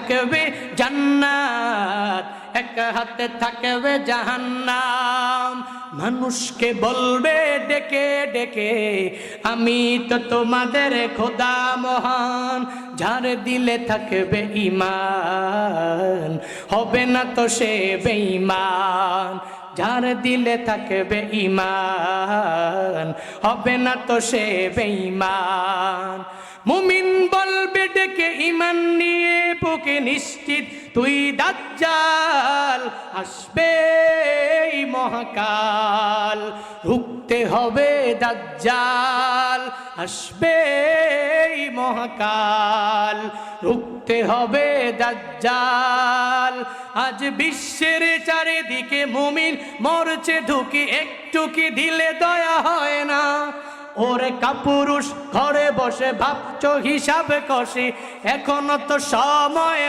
থাকবে জান্নাত, এক হাতে থাকবে জাহান্নাম। মানুষকে বলবে ডেকে ডেকে, আমি তো তোমাদের খোদা মহান। যার দিলে থাকবে ঈমান, হবে না তো সে বেঈমান। যার দিলে থাকবে ঈমান, হবে না তো সে বেঈমান। মুমিন বলবে ডেকে ঈমান নিয়ে বুকে নিশ্চিত, তুই দাজ্জাল আসবে এই মহাকাল। রুখতে হবে দাজ্জাল, আসবে এই মহাকাল। রুখতে হবে দাজ্জাল। আজ বিশ্বের চারিদিকে মুমিন মরছে ঢুকি, একটু কি দিলে দয়া হয় না? ওরে কাপুরুষ ঘরে বসে ভাবছো হিসাব কষে, এখনো তো সময়